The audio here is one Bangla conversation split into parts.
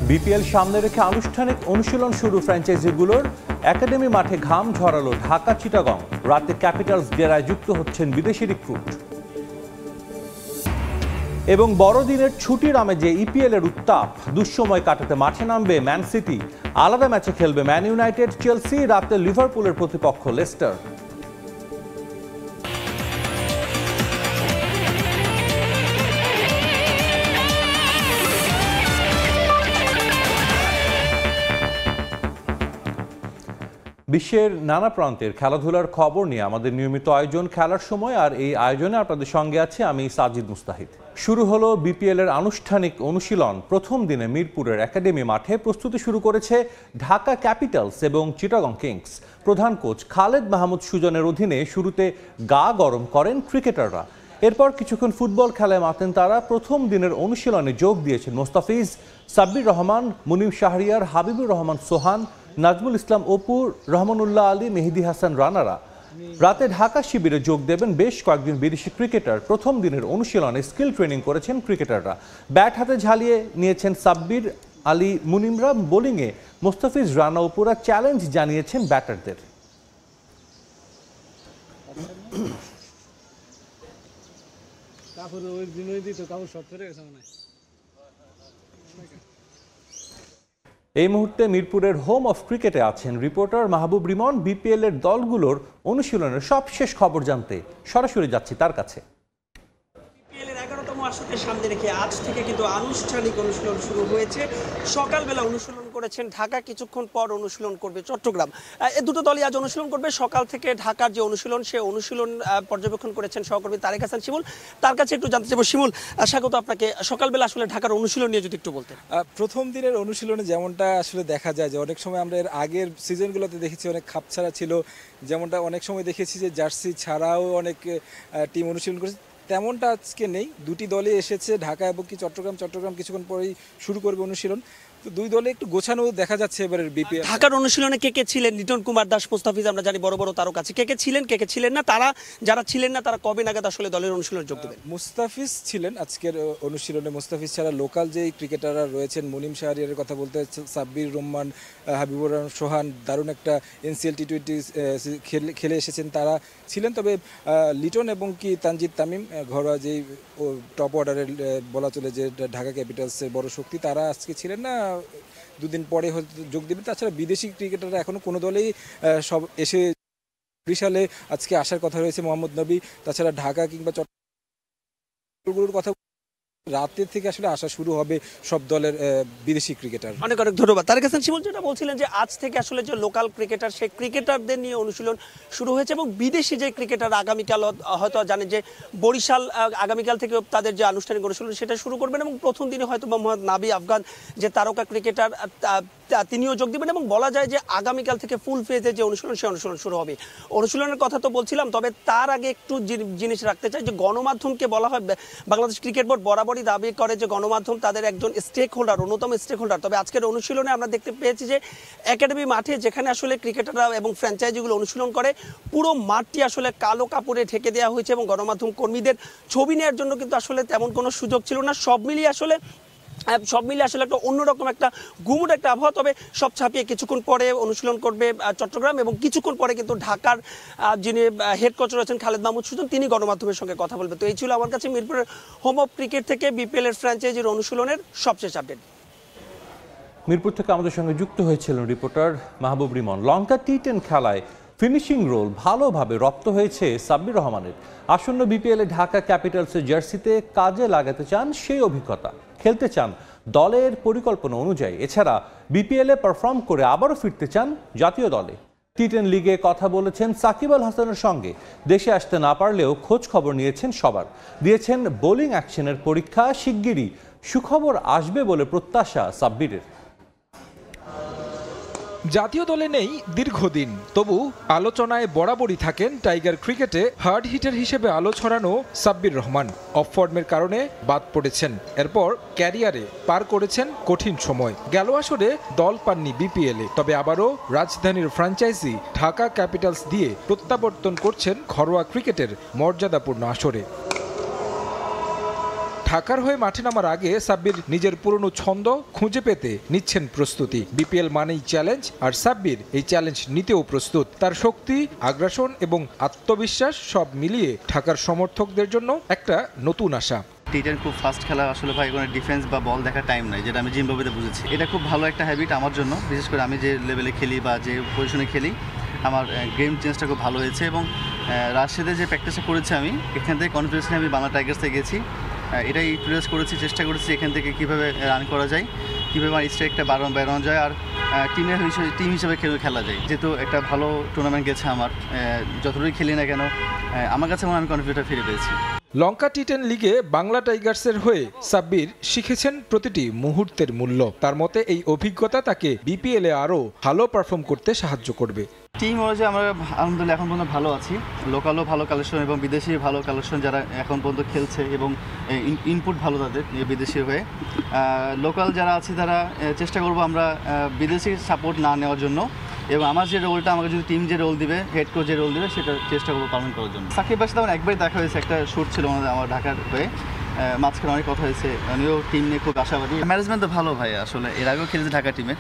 বিপিএল সামনে রেখে আনুষ্ঠানিক অনুশীলন শুরু ফ্র্যাঞ্চাইজিগুলোর। একাডেমি মাঠে ঘাম ঝরালো ঢাকা চিটাগং। রাতে ক্যাপিটালস ডেরায় যুক্ত হচ্ছেন বিদেশি রিক্রুট। এবং বড়দিনের ছুটির আমেজে ইপিএল এর উত্তাপ। দুঃসময় কাটাতে মাঠে নামবে ম্যান সিটি। আলাদা ম্যাচে খেলবে ম্যান ইউনাইটেড, চেলসি। রাতে লিভারপুলের প্রতিপক্ষ লেস্টার। বিশ্বের নানা প্রান্তের খেলাধুলার খবর নিয়ে আমাদের নিয়মিত আয়োজন খেলার সময়, আর এই আয়োজনে আপনাদের সঙ্গে আছে আমি সাজিদ মুস্তাহিদ। শুরু হলো বিপিএল এর আনুষ্ঠানিক অনুশীলন। প্রথম দিনে মিরপুরের একাডেমি মাঠে প্রস্তুতি শুরু করেছে ঢাকা ক্যাপিটালস এবং চিটাগং কিংস। প্রধান কোচ খালেদ মাহমুদ সুজনের অধীনে শুরুতে গা গরম করেন ক্রিকেটাররা। এরপর কিছুক্ষণ ফুটবল খেলায় মাতেন তারা। প্রথম দিনের অনুশীলনে যোগ দিয়েছেন মোস্তাফিজ, সাব্বির রহমান, মুনিম শাহরিয়ার, হাবিবুর রহমান সোহান, নাজমুল ইসলাম অপু, রহমানুল্লাহ আলী, মেহেদি হাসান রানারা। রাতে ঢাকা শিবিরে যোগ দেবেন বেশ কয়েকজন বিদেশি ক্রিকেটার। প্রথম দিনের অনুশীলনে স্কিল ট্রেনিং করেছেন ক্রিকেটাররা। ব্যাট হাতে ঝালিয়ে নিয়েছেন সাব্বির আলী, মুনিমরা। বোলিংয়ে মোস্তাফিজ, রানা, অপুরা চ্যালেঞ্জ জানিয়েছেন ব্যাটারদের। এই মুহূর্তে মিরপুরের হোম অফ ক্রিকেটে আছেন রিপোর্টার মাহবুব রিমন। বিপিএল এর দলগুলোর অনুশীলনের সবশেষ খবর জানতে সরাসরি যাচ্ছি তার কাছে। বিপিএল এর 11তম আসরকে সামনে রেখে আজ থেকে কিন্তু আনুষ্ঠানিক অনুশীলন শুরু হয়েছে। সকালবেলা অনুশীলন করেছেন ঢাকা, কিছুক্ষণ পর অনুশীলন করবে চট্টগ্রাম। এই দুটো দলই আজ অনুশীলন করবে। সকাল থেকে ঢাকার যে অনুশীলন, সে অনুশীলন পর্যবেক্ষণ করেছেন সহকর্মী তারেক হাসান শিমুল। তার কাছে একটু জানতে চাইব, শিমুল স্বাগত আপনাকে। সকালবেলা আসলে ঢাকার অনুশীলন নিয়ে যদি একটু বলতেন। প্রথম দিনের অনুশীলনে যেমনটা আসলে দেখা যায় যে অনেক সময় আমরা এর আগের সিজনগুলোতে দেখেছি অনেক খাপছাড়া ছিল, যেমনটা অনেক সময় দেখেছি যে জার্সি ছাড়াও অনেক টিম অনুশীলন করেছে, তেমনটা আজকে নেই। দুটি দলে এসেছে ঢাকা এবং কি চট্টগ্রাম কিছুক্ষণ পরেই শুরু করবে অনুশীলন। তো দুই দলে একটু গোছানো দেখা যাচ্ছে এবারের বিপিএল। ঢাকার অনুশীলনে কে কে ছিলেন? লিটন কুমার দাস, মোস্তাফিজ, আমরা জানি বড় বড় তারকা আছে। কে কে ছিলেন, কে কে ছিলেন না? তারা যারা ছিলেন না তারা কবে নাগাদ আসলে দলের অনুশীলনে যোগ দেবেন? মুস্তাফিজ ছিলেন আজকের অনুশীলনে। মুস্তাফিজ ছাড়া লোকাল যেই ক্রিকেটাররা রয়েছেন, মুনিম শাহরিয়ারের কথা বলতে, সাব্বির রহমান, হাবিবুর রহমান সোহান, দারুণ একটা এনসিএল টি20 খেলে এসেছেন, তারা ছিলেন। তবে লিটন এবং কি তানজিদ তামিম, ঘরোয়া যেই টপ অর্ডারের বলা চলে যে ঢাকা ক্যাপিটালসের বড় শক্তি, তারা আজকে ছিলেন না, দুদিন পরে হয়তো যোগ দেবেন। তাছাড়া বিদেশি ক্রিকেটাররা এখনো কোনো দলেই সব এসে বিশালে আজকে আসার কথা রয়েছে। মোহাম্মদ নবী, তাছাড়া ঢাকা কিংবা চট্টগ্রামের কথা রাতের থেকে আসলে আসা শুরু হবে সব দলের বিদেশি ক্রিকেটার। অনেক অনেক ধন্যবাদ তারেক হাসান শিমুল। যেটা বলছিলেন যে আজ থেকে আসলে যে লোকাল ক্রিকেটার, সেই ক্রিকেটারদের নিয়ে অনুশীলন শুরু হয়েছে এবং বিদেশি যে ক্রিকেটার আগামীকাল হয়তো জানেন যে বরিশাল আগামীকাল থেকে তাদের যে আনুষ্ঠানিক অনুশীলন সেটা শুরু করবেন এবং প্রথম দিনে হয়তো মোহাম্মদ নাবি আফগান যে তারকা ক্রিকেটার তিনিও যোগ দেবেন এবং বলা যায় যে আগামীকাল থেকে ফুল ফেজে যে অনুশীলন, সেই অনুশীলন শুরু হবে। অনুশীলনের কথা তো বলছিলাম, তবে তার আগে একটু জিনিস রাখতে চাই যে গণমাধ্যমকে বলা হয়, বাংলাদেশ ক্রিকেট বোর্ড বরাবরই দাবি করে যে গণমাধ্যম তাদের একজন স্টেক হোল্ডার, অন্যতম স্টেক হোল্ডার। তবে আজকের অনুশীলনে আমরা দেখতে পেয়েছি যে একাডেমি মাঠে যেখানে আসলে ক্রিকেটাররা এবং ফ্র্যাঞ্চাইজিগুলো অনুশীলন করে, পুরো মাঠটি আসলে কালো কাপড়ে ঢেকে দেওয়া হয়েছে এবং গণমাধ্যম কর্মীদের ছবি নেওয়ার জন্য কিন্তু আসলে তেমন কোনো সুযোগ ছিল না। সব মিলিয়ে আসলে একটা অন্যরকম একটা গুমুট একটা আবহাওয়া। তবে সব ছাপিয়ে কিছুক্ষণ পরে অনুশীলন করবে চট্টগ্রাম এবং কিছুক্ষণ পরে কিন্তু ঢাকার যিনি হেড কোচ রয়েছেন খালেদ মাহমুদ সুজন, তিনি গণমাধ্যমের সঙ্গে কথা বলবে। তো এই ছিল আমার কাছে মিরপুরের হোম অফ ক্রিকেট থেকে বিপিএল এর ফ্র্যাঞ্চাইজির অনুশীলনের সবশেষ আপডেট। মিরপুর থেকে আমাদের সঙ্গে যুক্ত হয়েছিলেন রিপোর্টার মাহবুব রিমন। লঙ্কা টি10 খেলায় ফিনিশিং রোল ভালোভাবে রপ্ত হয়েছে সাব্বির রহমানের। আসন্ন বিপিএল এ ঢাকা ক্যাপিটালসের জার্সিতে কাজে লাগাতে চান সেই অভিজ্ঞতা, খেলতে চান দলের পরিকল্পনা অনুযায়ী। এছাড়া বিপিএল এ পারফর্ম করে আবারও ফিরতে চান জাতীয় দলে। টি10 লিগে কথা বলেছেন সাকিব আল হাসানের সঙ্গে। দেশে আসতে না পারলেও খোঁজ খবর নিয়েছেন সবার, দিয়েছেন বোলিং অ্যাকশনের পরীক্ষা। শিগগিরই সুখবর আসবে বলে প্রত্যাশা সাব্বিরের। জাতীয় দলে নেই দীর্ঘদিন, তবু আলোচনায় বরাবরই থাকেন টাইগার ক্রিকেটে হার্ড হিটার হিসেবে আলো ছড়ানো সাব্বির রহমান। অফ ফর্মের কারণে বাদ পড়েছেন, এরপর ক্যারিয়ারে পার করেছেন কঠিন সময়। গেল আসরে দল পাননি বিপিএলে, তবে আবারও রাজধানীর ফ্র্যাঞ্চাইজি ঢাকা ক্যাপিটালস দিয়ে প্রত্যাবর্তন করছেন ঘরোয়া ক্রিকেটের মর্যাদাপূর্ণ আসরে। ঢাকার হয়ে মাঠে নামার আগে সাব্বির নিজের পুরনো ছন্দ খুঁজে পেতে নিচ্ছেন প্রস্তুতি। বিপিএল মানেই চ্যালেঞ্জ, আর সাব্বির এই চ্যালেঞ্জ নিতেও প্রস্তুত। তার শক্তি, আগ্রাসন এবং আত্মবিশ্বাস সব মিলিয়ে ঢাকার সমর্থকদের জন্য একটা নতুন আশা। টি10 খুব ফাস্ট খেলা, আসলে ভাই কোনো ডিফেন্স বা বল দেখার টাইম নাই, যেটা আমি জিম্বাবুয়েতে বুঝেছি। এটা খুব ভালো একটা হ্যাবিট আমার জন্য, বিশেষ করে আমি যে লেভেলে খেলি বা যে পজিশনে খেলি, আমার গেম চেঞ্জটা খুব ভালো হয়েছে। এবং রাজশাহীতে যে প্র্যাকটিসটা করেছি আমি, এখান থেকে কনফিডেন্স নিয়ে আমি বাংলা টাইগার্সে গেছি। এটাই ইউটিলাইজ করেছি, চেষ্টা করেছি এখান থেকে কীভাবে রান করা যায়, কীভাবে আমার স্ট্রাইকটা বাড়ানো যায়, আর টিম হিসেবে খেলা যায়। যেহেতু একটা ভালো টুর্নামেন্ট গেছে আমার, যতটুকুই খেলি না কেন আমার কাছে মনে হয় আমি কনফিডেন্টটা ফিরে পেয়েছি। লঙ্কা টি10 লিগে বাংলা টাইগার্সের হয়ে সাব্বির শিখেছেন প্রতিটি মুহূর্তের মূল্য। তার মতে এই অভিজ্ঞতা তাকে বিপিএলে আরও ভালো পারফর্ম করতে সাহায্য করবে। টিম অনুযায়ী আমরা আলহামদুলিল্লাহ এখন পর্যন্ত ভালো আছি। লোকালও ভালো কালেকশন এবং বিদেশি ভালো কালেকশন যারা এখন পর্যন্ত খেলছে, এবং ইনপুট ভালো তাদের বিদেশি হয়ে। লোকাল যারা আছে তারা চেষ্টা করবো আমরা বিদেশি সাপোর্ট না নেওয়ার জন্য, এবং আমার যে রোলটা, আমাকে যদি টিম যে রোল দিবে, হেড কোচ যে রোল দিবে, সেটা চেষ্টা করবো পালন করার জন্য। সাকিব ভাইয়ের সাথে আমার একবারই দেখা হয়েছে, একটা শ্যুট ছিল আমার ঢাকার হয়ে, মাঝখানে অনেক কথা হয়েছে। উনিও টিম নিয়ে খুব আশাবাদী। ম্যানেজমেন্ট তো ভালো ভাই, আসলে এর আগেও খেলেছে ঢাকা টিমে।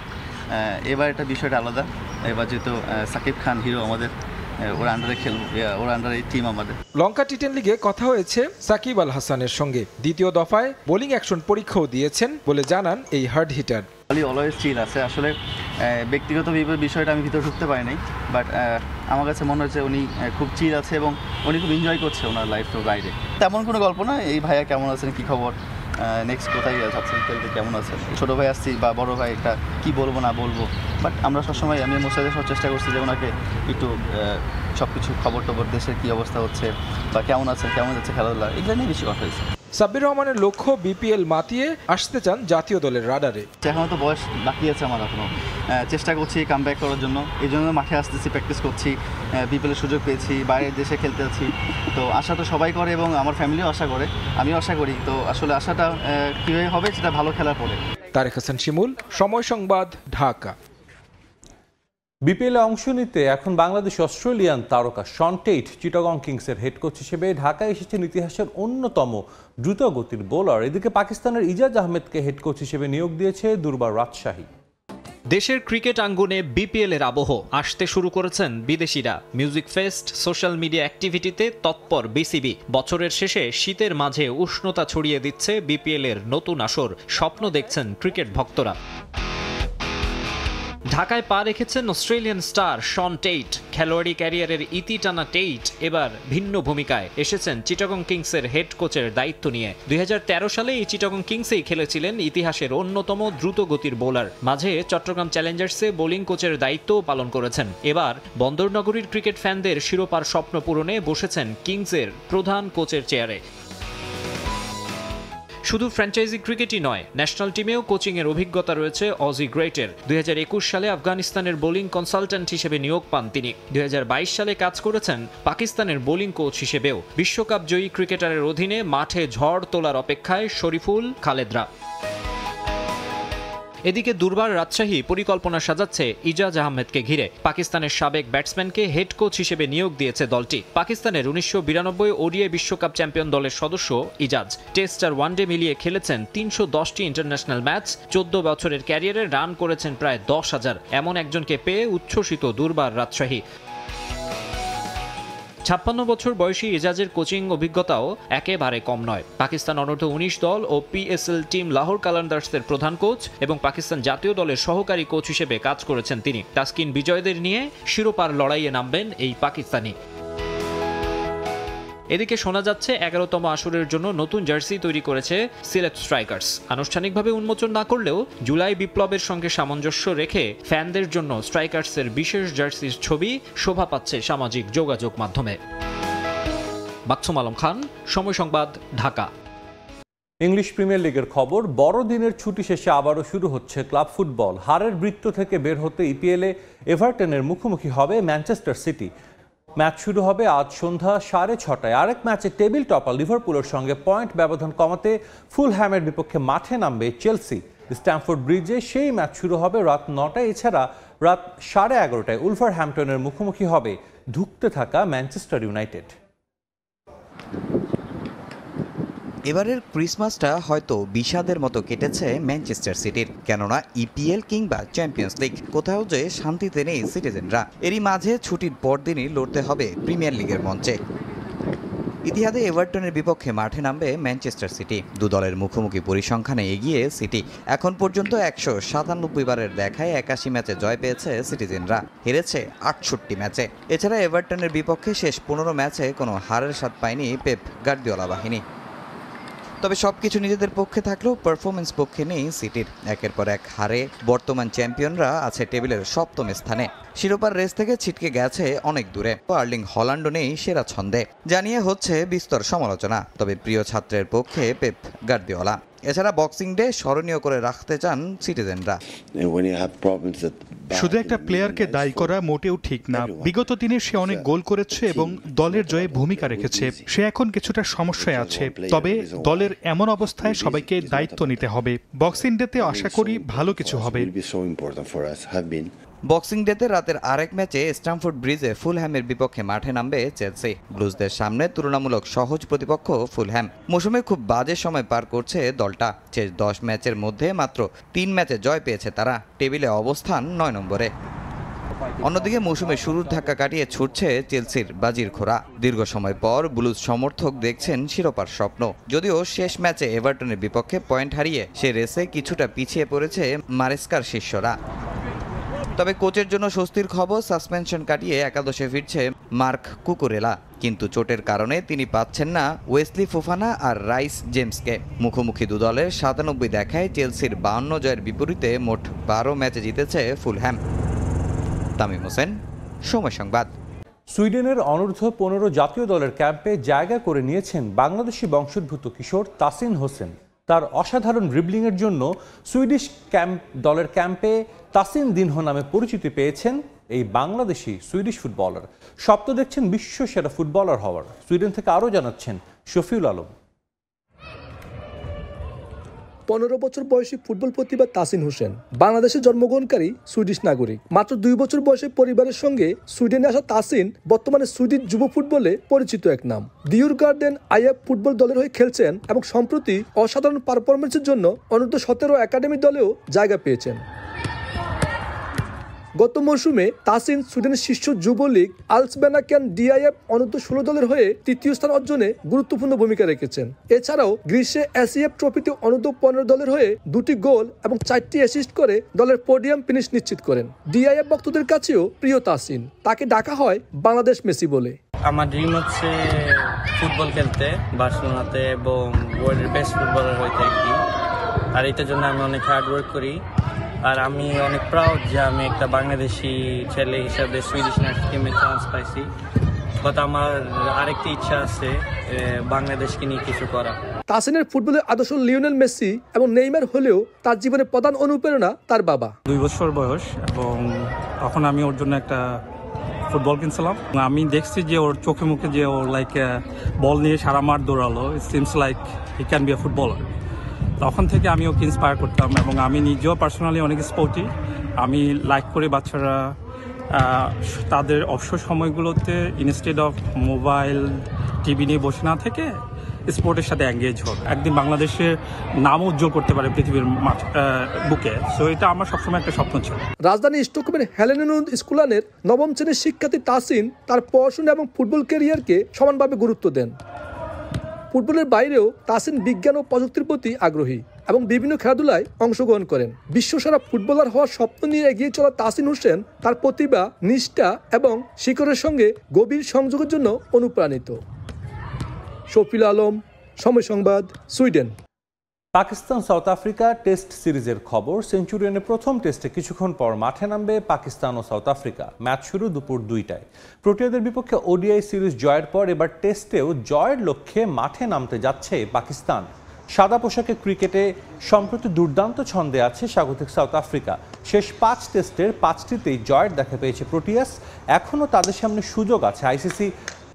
এবার এটা বিষয়টা আলাদা, এবার যেহেতু সাকিব খান হিরো আমাদের, ওর আন্ডারে খেলবো, ওর আন্ডারে টিম আমাদের। লঙ্কা টি10 লিগে কথা হয়েছে সাকিব আল হাসানের সঙ্গে। দ্বিতীয় দফায় বোলিং অ্যাকশন পরীক্ষাও দিয়েছেন বলে জানান এই হার্ড হিটার। অলওয়েজ চিল আছে, আসলে ব্যক্তিগত বিষয়টা আমি ভিতরে ঢুকতে পারি নাই, বাট আমার কাছে মনে হচ্ছে উনি খুব চিল আছে এবং উনি খুব এনজয় করছে ওনার লাইফটা বাইরে। তেমন কোনো গল্প না, এই ভাইয়া কেমন আছেন, কী খবর, নেক্সট কোথায় যাচ্ছেন, খেলতে কেমন আছেন, ছোটো ভাই আসছি বা বড়ো ভাই, একটা কী বলবো না বলবো, বাট আমরা সবসময়, আমি মোস্তাদের সব চেষ্টা করছি যে ওনাকে একটু সব কিছু খবর টবর, দেশের কী অবস্থা হচ্ছে বা কেমন আছে, কেমন যাচ্ছে খেলাধুলা, এগুলো নিয়ে বেশি কথা হয়েছে। সাব্বির রহমানের লক্ষ্য বিপিএল মাতিয়ে আসতে চান জাতীয় দলের রাডারে। এখনও তো বয়স বাকি আছে আমার, এখনও চেষ্টা করছি কাম ব্যাক করার জন্য, এই জন্য মাঠে আসতেছি, প্র্যাকটিস করছি, বিপিএলের সুযোগ পেয়েছি, বাইরের দেশে খেলতে আছি। তো আশা তো সবাই করে এবং আমার ফ্যামিলিও আশা করে, আমিও আশা করি। তো আসলে আশাটা কীভাবে হবে সেটা ভালো খেলার পরে। তারেক হাসান শিমুল, সময় সংবাদ, ঢাকা। বিপিএলে অংশ নিতে এখন বাংলাদেশ অস্ট্রেলিয়ান তারকা শন টেইট চিটাগং কিংসের হেড কোচ হিসেবে ঢাকায় এসেছেন ইতিহাসের অন্যতম দ্রুতগতির বোলার। এদিকে পাকিস্তানের ইজাজ আহমেদকে হেড কোচ হিসেবে নিয়োগ দিয়েছে দুর্বার রাজশাহী। দেশের ক্রিকেট আঙ্গনে বিপিএল এর আবহ আসতে শুরু করেছেন বিদেশিরা। মিউজিক ফেস্ট, সোশ্যাল মিডিয়া অ্যাক্টিভিটিতে তৎপর বিসিবি। বছরের শেষে শীতের মাঝে উষ্ণতা ছড়িয়ে দিচ্ছে বিপিএল এর নতুন আসর। স্বপ্ন দেখছেন ক্রিকেট ভক্তরা। ঢাকায় পা রেখেছেন অস্ট্রেলিয়ান স্টার শন টেইট। খেলোয়াড়ি ক্যারিয়ারের ইতি টানা টেইট এবার ভিন্ন ভূমিকায় এসেছেন চিটাগং কিংসের হেড কোচের দায়িত্ব নিয়ে। 2013 সালে এই চিটাগং কিংসেই খেলেছিলেন ইতিহাসের অন্যতম দ্রুতগতির বোলার। মাঝে চট্টগ্রাম চ্যালেঞ্জার্সে বোলিং কোচের দায়িত্বও পালন করেছেন। এবার বন্দরনগরীর ক্রিকেট ফ্যানদের শিরোপার স্বপ্ন পূরণে বসেছেন কিংসের প্রধান কোচের চেয়ারে। শুধু ফ্র্যাঞ্চাইজি ক্রিকেটই নয়, ন্যাশনাল টিমেও কোচিংয়ের অভিজ্ঞতা রয়েছে অজি গ্রেটের। 2021 সালে আফগানিস্তানের বোলিং কনসালট্যান্ট হিসেবে নিয়োগ পান তিনি। 2022 সালে কাজ করেছেন পাকিস্তানের বোলিং কোচ হিসেবেও। বিশ্বকাপ জয়ী ক্রিকেটারের অধীনে মাঠে ঝড় তোলার অপেক্ষায় শরীফুল, খালেদরা। এদিকে দুর্বার রাজশাহী পরিকল্পনা সাজাচ্ছে ইজাজ আহমেদকে ঘিরে। পাকিস্তানের সাবেক ব্যাটসম্যানকে হেড কোচ হিসেবে নিয়োগ দিয়েছে দলটি। পাকিস্তানের 1992 ওডিআই বিশ্বকাপ চ্যাম্পিয়ন দলের সদস্য ইজাজ। টেস্ট আর ওয়ানডে মিলিয়ে খেলেছেন 310টি ইন্টারন্যাশনাল ম্যাচ। 14 বছরের ক্যারিয়ারে রান করেছেন প্রায় 10,000। এমন একজনকে পেয়ে উচ্ছ্বসিত দুর্বার রাজশাহী। 56 বছর বয়সী ইজাজের কোচিং অভিজ্ঞতাও একেবারে কম নয়। পাকিস্তান অনূর্ধ্ব-19 দল ও পিএসএল টিম লাহোর কালান্দার্সের প্রধান কোচ এবং পাকিস্তান জাতীয় দলের সহকারী কোচ হিসেবে কাজ করেছেন তিনি। তাসকিন বিজয়দের নিয়ে শিরোপার লড়াইয়ে নামবেন এই পাকিস্তানি। এদিকে শোনা যাচ্ছে 11তম আসরের জন্য নতুন জার্সি তৈরি করেছে সিলেট স্ট্রাইকার্স। আনুষ্ঠানিকভাবে উন্মোচন না করলেও জুলাই বিপ্লবের সঙ্গে সামঞ্জস্য রেখে ফ্যানদের জন্য স্ট্রাইকার্সের বিশেষ জার্সির ছবি শোভা পাচ্ছে সামাজিক যোগাযোগ মাধ্যমে। বাকসুম আলম খান, সময় সংবাদ, ঢাকা। ইংলিশ প্রিমিয়ার লিগের খবর। বড়দিনের ছুটি শেষে আবারও শুরু হচ্ছে ক্লাব ফুটবল। হারের বৃত্ত থেকে বের হতে ইপিএলে এভারটনের মুখোমুখি হবে ম্যানচেস্টার সিটি। ম্যাচ শুরু হবে আজ সন্ধ্যা 6:30টায়। আরেক ম্যাচে টেবিল টপার লিভারপুলের সঙ্গে পয়েন্ট ব্যবধান কমাতে ফুলহ্যামের বিপক্ষে মাঠে নামবে চেলসি। স্ট্যামফোর্ড ব্রিজে সেই ম্যাচ শুরু হবে রাত 9টায়। এছাড়া রাত 11:30টায় উলভারহ্যাম্পটনের মুখোমুখি হবে ধুঁকতে থাকা ম্যানচেস্টার ইউনাইটেড। এবারের ক্রিসমাসটা হয়তো বিষাদের মতো কেটেছে ম্যানচেস্টার সিটির, কেননা ইপিএল কিংবা চ্যাম্পিয়ন্স লিগ কোথাও যে শান্তিতে নেই সিটিজেনরা। এরই মাঝে ছুটির পরদিনই লড়তে হবে প্রিমিয়ার লিগের মঞ্চে। ইতিহাদে এভারটনের বিপক্ষে মাঠে নামবে ম্যানচেস্টার সিটি। দু দলের মুখোমুখি পরিসংখ্যানে এগিয়ে সিটি। এখন পর্যন্ত 197 বারের দেখায় 81 ম্যাচে জয় পেয়েছে সিটিজেনরা, হেরেছে 68 ম্যাচে। এছাড়া এভারটনের বিপক্ষে শেষ 15 ম্যাচে কোনো হারের স্বাদ পায়নি পেপ গার্দিওলা বাহিনী। তবে সবকিছু নিজেদের পক্ষে থাকলেও পারফরমেন্স পক্ষে নেই সিটির। একের পর এক হারে বর্তমান চ্যাম্পিয়নরা আছে টেবিলের 7ম স্থানে। শিরোপার রেস থেকে ছিটকে গেছে অনেক দূরে। আর্লিং হল্যান্ডও নেই সেরা ছন্দে, জানিয়ে হচ্ছে বিস্তর সমালোচনা। তবে প্রিয় ছাত্রের পক্ষে পেপ গার্দিওলা। এছাড়া বক্সিং ডে স্মরণীয় করে রাখতে চান সিটিজেনরা। শুধু একটা প্লেয়ারকে দায়ী করা মোটেও ঠিক না। বিগত দিনে সে অনেক গোল করেছে এবং দলের জয়ে ভূমিকা রেখেছে। সে এখন কিছুটা সমস্যায় আছে, তবে দলের এমন অবস্থায় সবাইকে দায়িত্ব নিতে হবে। বক্সিং ডেতে আশা করি ভালো কিছু হবে। বক্সিং ডেতে রাতের আরেক ম্যাচে স্ট্যামফোর্ড ব্রিজে ফুলহ্যামের বিপক্ষে মাঠে নামবে চেলসি। ব্লুজদের সামনে তুলনামূলক সহজ প্রতিপক্ষ ফুলহ্যাম। মৌসুমে খুব বাজে সময় পার করছে দলটা। শেষ 10 ম্যাচের মধ্যে মাত্র 3 ম্যাচে জয় পেয়েছে তারা। টেবিলে অবস্থান 9 নম্বরে। অন্যদিকে মৌসুমে শুরুর ধাক্কা কাটিয়ে ছুটছে চেলসির বাজির খোরা। দীর্ঘ সময় পর ব্লুজ সমর্থক দেখছেন শিরোপার স্বপ্ন। যদিও শেষ ম্যাচে এভারটনের বিপক্ষে পয়েন্ট হারিয়ে সে রেসে কিছুটা পিছিয়ে পড়েছে মারেস্কার শিষ্যরা। তবে কোচের জন্য স্বস্তির খবর, সাসপেনশন কাটিয়ে একাদশে ফিরছে মার্ক কুকুরেলা। কিন্তু চোটের কারণে তিনি পাচ্ছেন না ওয়েসলি ফোফানা আর রাইস জেমসকে। মুখোমুখি দু দলের 97 দেখায় চেলসির 52 জয়ের বিপরীতে মোট 12 ম্যাচে জিতেছে ফুলহ্যাম। তামিম হোসেন, সময় সংবাদ। সুইডেনের অনূর্ধ্ব 15 জাতীয় দলের ক্যাম্পে জায়গা করে নিয়েছেন বাংলাদেশি বংশোদ্ভূত কিশোর তাসিন হোসেন। তার অসাধারণ ড্রিবলিংয়ের জন্য সুইডিশ দলের ক্যাম্পে তাসিন দিনহো নামে পরিচিতি পেয়েছেন এই বাংলাদেশি সুইডিশ ফুটবলার। স্বপ্ন দেখছেন বিশ্ব সেরা ফুটবলার হওয়ার। সুইডেন থেকে আরও জানাচ্ছেন শফিউল আলম। 15 বছর বয়সী ফুটবল প্রতিভা তাসিন হোসেন বাংলাদেশে জন্মগ্রহণকারী সুইডিশ নাগরিক। মাত্র 2 বছর বয়সে পরিবারের সঙ্গে সুইডেনে আসা তাসিন বর্তমানে সুইডিশ যুব ফুটবলে পরিচিত এক নাম। ডিউরগার্ডেন আইএফ ফুটবল দলের হয়ে খেলছেন এবং সম্প্রতি অসাধারণ পারফরমেন্সের জন্য অনূর্ধ্ব 17 একাডেমি দলেও জায়গা পেয়েছেন। গত মৌসুমে তাসিন সুইডেনের শীর্ষ যুবলীগ আলসবেনাক্যান ডিআইএফ অনূর্ধ্ব 16 দলের হয়ে 3য় স্থান অর্জনে গুরুত্বপূর্ণ ভূমিকা রেখেছেন। এছাড়াও গ্রীষ্মে এসিএফ ট্রফিতে অনূর্ধ্ব 15 দলের হয়ে 2টি গোল এবং 4টি অ্যাসিস্ট করে দলের পোডিয়াম ফিনিশ নিশ্চিত করেন। ডিআইএফ ভক্তদের কাছেও প্রিয় তাসিন। তাকে ডাকা হয় বাংলাদেশ মেসি বলে। আমার ড্রিম হচ্ছে ফুটবল খেলতে বার্সেলোনাতে এবং ওয়ার্ল্ডের বেস্ট ফুটবলার হইতে একদিন। আর এটার জন্য আমি অনেক হার্ড ওয়ার্ক করি। আর আমি অনেক প্রাউড যে আমি একটা বাংলাদেশি ছেলে হিসাবে সুইডিশ ন্যাশনাল টিমে চান্স পাইছি। বাট আমার আরেকটি ইচ্ছা আছে বাংলাদেশকে নিয়ে কিছু করা। তাসিনের ফুটবলের আদর্শ লিওনেল মেসি এবং নেইমার হলেও তার জীবনের প্রধান অনুপ্রেরণা তার বাবা। 2 বছর বয়স এবং তখন আমি ওর জন্য একটা ফুটবল কিনছিলাম। আমি দেখছি যে ওর চোখে মুখে যে ওর লাইক বল নিয়ে সারা মাঠ দৌড়ালো। It seems like he can be a footballer. তখন থেকে আমি ওকে ইন্সপায়ার করতাম এবং আমি নিজেও পার্সোনালি অনেক স্পোর্টি। আমি লাইক করি বাচ্চারা তাদের অবসর সময়গুলোতে ইনস্টেড অফ মোবাইল টিভি নিয়ে বসে না থেকে স্পোর্টের সাথে এঙ্গেজ হোক, একদিন বাংলাদেশের নাম উজ্জ্বল করতে পারে পৃথিবীর বুকে। সো এটা আমার সবসময় একটা স্বপ্ন ছিল। রাজধানী স্টকহোমের হেলেনেনুন্দ স্কুলানের 9ম শ্রেণীর শিক্ষার্থী তাসিন তার পড়াশোনা এবং ফুটবল ক্যারিয়ারকে সমানভাবে গুরুত্ব দেন। ফুটবলের বাইরেও তাসিন বিজ্ঞান ও প্রযুক্তির প্রতি আগ্রহী এবং বিভিন্ন খেলাধুলায় অংশগ্রহণ করেন। বিশ্বসেরা ফুটবলার হওয়ার স্বপ্ন নিয়ে এগিয়ে চলা তাসিন হোসেন তার প্রতিভা, নিষ্ঠা এবং শিকড়ের সঙ্গে গভীর সংযোগের জন্য অনুপ্রাণিত। শফিউল আলম, সময় সংবাদ, Sweden. Pakistan south Africa test সিরিজের খবর। সেঞ্চুরিয়ানের প্রথম টেস্টে কিছুক্ষণ পর মাঠে নামবে পাকিস্তান ও সাউথ আফ্রিকা। ম্যাচ শুরু দুপুর 2টায়। প্রোটিয়াদের বিপক্ষে ওডিআই সিরিজ জয়ের পর এবার টেস্টেও জয়ের লক্ষ্যে মাঠে নামতে যাচ্ছে পাকিস্তান। সাদা পোশাকে ক্রিকেটে সম্প্রতি দুর্দান্ত ছন্দে আছে স্বাগতিক সাউথ আফ্রিকা। শেষ 5 টেস্টের 5টিতেই জয়ের দেখা পেয়েছে প্রোটিয়াস। এখনও তাদের সামনে সুযোগ আছে আইসিসি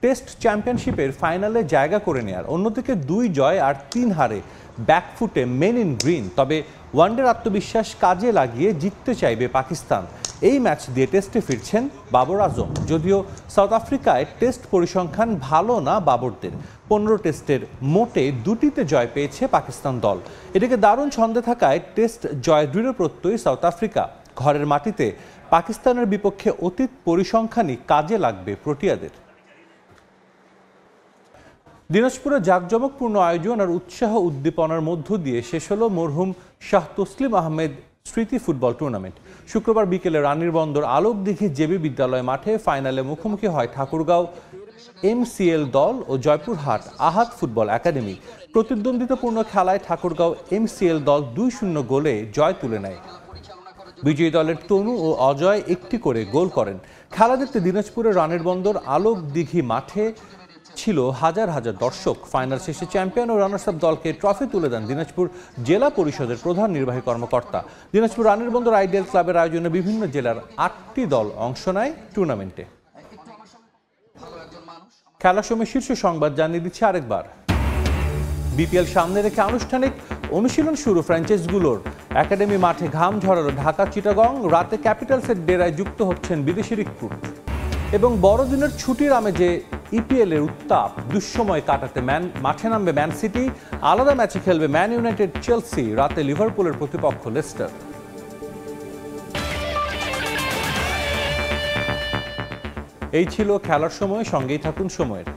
টেস্ট চ্যাম্পিয়নশিপের ফাইনালে জায়গা করে নেয়ার। অন্যদিকে 2 জয় আর 3 হারে ব্যাকফুটে মেন ইন গ্রিন। তবে ওয়ানডের আত্মবিশ্বাস কাজে লাগিয়ে জিততে চাইবে পাকিস্তান। এই ম্যাচ দিয়ে টেস্টে ফিরছেন বাবর আজম। যদিও সাউথ আফ্রিকায় টেস্ট পরিসংখ্যান ভালো না বাবরদের। 15 টেস্টের মোটে 2টিতে জয় পেয়েছে পাকিস্তান দল। এদিকে দারুণ ছন্দে থাকায় টেস্ট জয় দৃঢ় প্রত্যয়ী সাউথ আফ্রিকা। ঘরের মাটিতে পাকিস্তানের বিপক্ষে অতীত পরিসংখ্যানই কাজে লাগবে প্রোটিয়াদের। দিনাজপুরে জাঁকজমকপূর্ণ আয়োজন আর উৎসাহ উদ্দীপনার মধ্য দিয়ে শেষ হলো মরহুম শাহ তসলিম আহমেদ স্মৃতি ফুটবল টুর্নামেন্ট। শুক্রবার বিকেলে রানীর বন্দর আলোকদিঘি জেবি বিদ্যালয় মাঠে ফাইনালে মুখোমুখি হয় ঠাকুরগাঁও MCL দল ও জয়পুরহাট আহাদ ফুটবল একাডেমি। প্রতিদ্বন্দ্বিতাপূর্ণ খেলায় ঠাকুরগাঁও MCL দল 2-0 গোলে জয় তুলে নেয়। বিজয়ী দলের তনু ও অজয় একটি করে গোল করেন। খেলা দেখতে দিনাজপুরের রানীর বন্দর আলোকদিঘি মাঠে ছিল হাজার হাজার দর্শক। ফাইনাল শেষে চ্যাম্পিয়ন ও রানার্স আপ দলকে ট্রফি তুলে দেন দিনাজপুর জেলা পরিষদের প্রধান নির্বাহী কর্মকর্তা। দিনাজপুর রানীর বন্দর আইডিয়াল ক্লাবের আয়োজনে বিভিন্ন জেলার 8টি দল অংশ নেয় টুর্নামেন্টে। খেলার সময় শীর্ষ সংবাদ জানিয়ে দিচ্ছে আরেকবার। বিপিএল সামনে রেখে আনুষ্ঠানিক অনুশীলন শুরু ফ্র্যাঞ্চাইজিগুলোর। একাডেমি মাঠে ঘাম ঝরালো ঢাকা চিটাগং। রাতে ক্যাপিটালসের ডেরায় যুক্ত হচ্ছেন বিদেশি রিক্রুট। এবং বড়দিনের ছুটির আমেজে EPL এর উত্তাপ দুঃসময় কাটাতে মাঠে নামবে ম্যান সিটি। আলাদা ম্যাচে খেলবে ম্যান ইউনাইটেড চেলসি। রাতে লিভারপুলের প্রতিপক্ষ লেস্টার। এই ছিল খেলার সময়। সঙ্গেই থাকুন সময়ের।